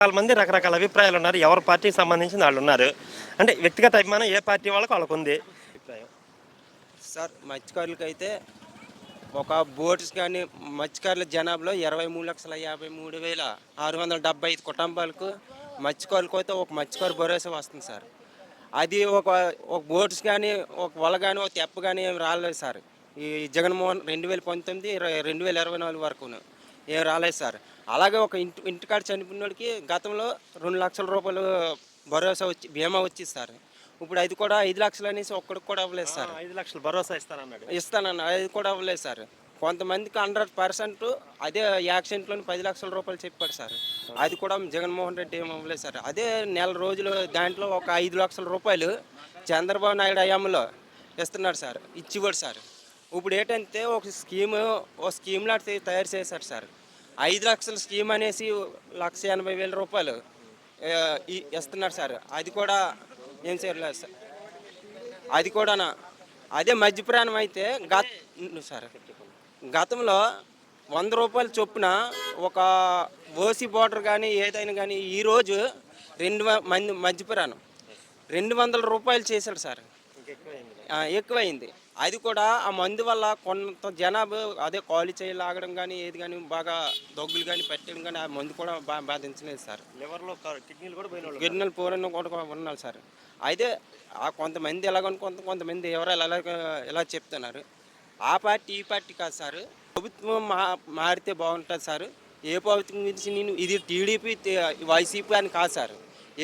చాలా మంది రకరకాల అభిప్రాయాలు ఉన్నారు. ఎవరి పార్టీకి సంబంధించిన వాళ్ళు ఉన్నారు. అంటే వ్యక్తిగత అభిమానం ఏ పార్టీ వాళ్ళకి ఉంది. అభిప్రాయం. సార్ మత్స్యకారులకైతే ఒక బోట్స్ కానీ మత్స్యకారుల జనాభాలో 23,53,675 కుటుంబాలకు మత్స్యకారులకు అయితే ఒక మత్స్యకారు భరోసా వస్తుంది సార్. అది ఒక ఒక బోట్స్ కానీ ఒక వల కానీ ఒక తెప్ప కానీ ఏం రాలేదు సార్. ఈ జగన్మోహన్ 2019 2024 వరకును ఏం రాలేదు సార్. అలాగే ఒక ఇంటికాడ చనిపోయినోడికి గతంలో 2 లక్షల రూపాయలు భరోసా వచ్చి బీమా వచ్చింది సార్. ఇప్పుడు అది కూడా 5 లక్షలు అనేసి ఒక్కడికి కూడా అవ్వలేదు సార్. 5 లక్షలు భరోసా ఇస్తానన్న అది కూడా అవ్వలేదు సార్. కొంతమందికి 100% అదే యాక్సిడెంట్లోని 10 లక్షల రూపాయలు చెప్పాడు సార్. అది కూడా జగన్మోహన్ రెడ్డి ఏం అవ్వలేదు సార్. అదే నెల రోజులు దాంట్లో ఒక 5 లక్షల రూపాయలు చంద్రబాబు నాయుడు హయాంలో ఇస్తున్నాడు సార్, ఇచ్చివాడు సార్. ఇప్పుడు ఏంటంటే ఒక స్కీమ్లా తయారు చేశారు సార్. 5 లక్షల స్కీమ్ అనేసి 1,80,000 రూపాయలు ఇస్తున్నారు సార్. అది కూడా ఏం చేయలేదు సార్. అది కూడానా అదే మధ్యప్రాణం అయితే సార్ గతంలో 100 రూపాయల చొప్పున ఒక ఓసీ బోర్డర్ కానీ ఏదైనా కానీ ఈరోజు మధ్యప్రాణం 200 రూపాయలు చేశాడు సార్. ఎక్కువైంది. అది కూడా ఆ మందు వల్ల కొంత జనాభా అదే కాలు చేయి లాగడం కానీ ఏది కానీ బాగా దగ్గులు కానీ పెట్టడం కానీ ఆ మందు కూడా బాధించలేదు సార్. లివర్లో కిడ్నీలు పూరణ కూడా ఉన్నారు సార్. అయితే ఆ కొంతమంది ఎలాగని కొంతమంది ఎవరు ఎలా చెప్తున్నారు. ఆ పార్టీ ఈ పార్టీ కాదు సార్. ప్రభుత్వం మారితే బాగుంటుంది సార్. ఏ ప్రభుత్వం గురించి నేను ఇది టీడీపీ వైసీపీ అని కాదు సార్.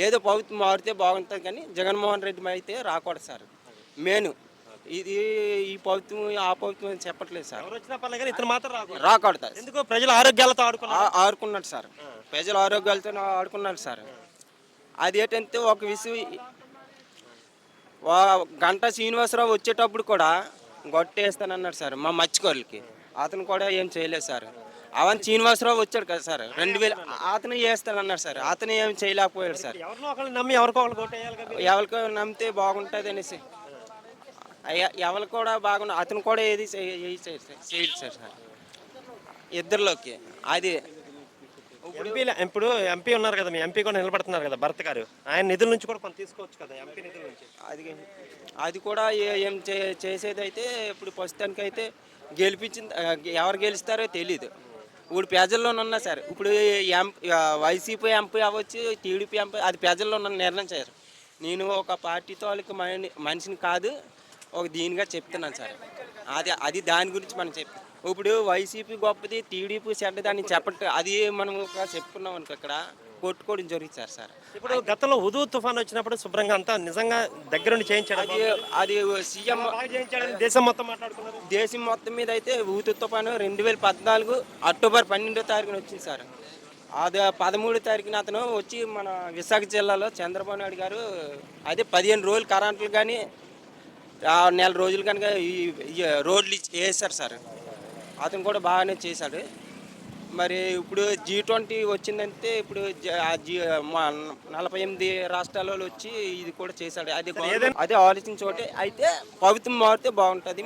ఏదో ప్రభుత్వం మారితే బాగుంటుంది కానీ జగన్మోహన్ రెడ్డి అయితే రాకూడదు సార్. మెయిన్ ఇది ఈ ప్రభుత్వం ఆ ప్రభుత్వం అని చెప్పట్లేదు సార్. రాకూడదు. ఎందుకు ప్రజల ఆరోగ్యాలతో ఆడుకున్నాడు సార్. ప్రజల ఆరోగ్యాలతో ఆడుకున్నాడు సార్. అది ఏంటంటే ఒక విషయం గంటా శ్రీనివాసరావు వచ్చేటప్పుడు కూడా గొట్టేస్తానన్నాడు సార్ మా మత్స్యకారులకి. అతను కూడా ఏం చేయలేదు సార్. అవన్ శ్రీనివాసరావు వచ్చాడు కదా సార్ 2000 అతను చేస్తానన్నాడు సార్. అతను ఏం చేయలేకపోయాడు సార్. ఎవరికో నమ్మితే బాగుంటుంది అనేసి ఎవరు కూడా బాగున్నా అతను కూడా ఏది చేయడు సార్ ఇద్దరిలోకి. అది ఇప్పుడు ఎంపీ ఉన్నారు కదా, మీ ఎంపీ కూడా నిలబడుతున్నారు కదా భరత్ గారు, ఆయన నిధుల నుంచి కూడా కొంత తీసుకోవచ్చు కదా ఎంపీ నిధుల నుంచి. అది కూడా ఏం చేసేది అయితే ఇప్పుడు ప్రస్తుతానికి అయితే ఎవరు గెలుస్తారో తెలీదు. ఇప్పుడు ప్రజల్లోనే ఉన్నా సార్. ఇప్పుడు వైసీపీ ఎంపీ అవ్వచ్చు, టీడీపీ ఎంపీ, అది ప్రజల్లో ఉన్న నిర్ణయం సార్. నేను ఒక పార్టీ తాలూకు మనిషిని కాదు, ఒక దీనిగా చెప్తున్నాను సార్. అది దాని గురించి మనం చెప్తాం. ఇప్పుడు వైసీపీ గొప్పది, టీడీపీ చెడ్డదని చెప్పట్టు అది మనం చెప్పుకున్నాం అనుకో ఇక్కడ కొట్టుకోవడం జరుగుతుంది సార్. ఇప్పుడు గతంలో హుదూ తుఫాన్ వచ్చినప్పుడు శుభ్రంగా అంతా నిజంగా దగ్గరుండి చేయించాడు. అది సీఎం దేశం మొత్తం మీద అయితే హుదూ తుఫాను 2014 అక్టోబర్ 12వ తారీఖున వచ్చింది సార్. అది 13వ తారీఖున అతను వచ్చి మన విశాఖ జిల్లాలో చంద్రబాబు నాయుడు గారు అదే 15 రోజులు కరెంట్లు కానీ నెల రోజులు కనుక ఈ రోడ్లు వేసారు సార్. అతను కూడా బాగానే చేశాడు. మరి ఇప్పుడు G20 వచ్చిందంటే ఇప్పుడు 48 రాష్ట్రాలలో వచ్చి ఇది కూడా చేశాడు. అదే ఆలోచించే అయితే ప్రభుత్వం మారితే బాగుంటుంది.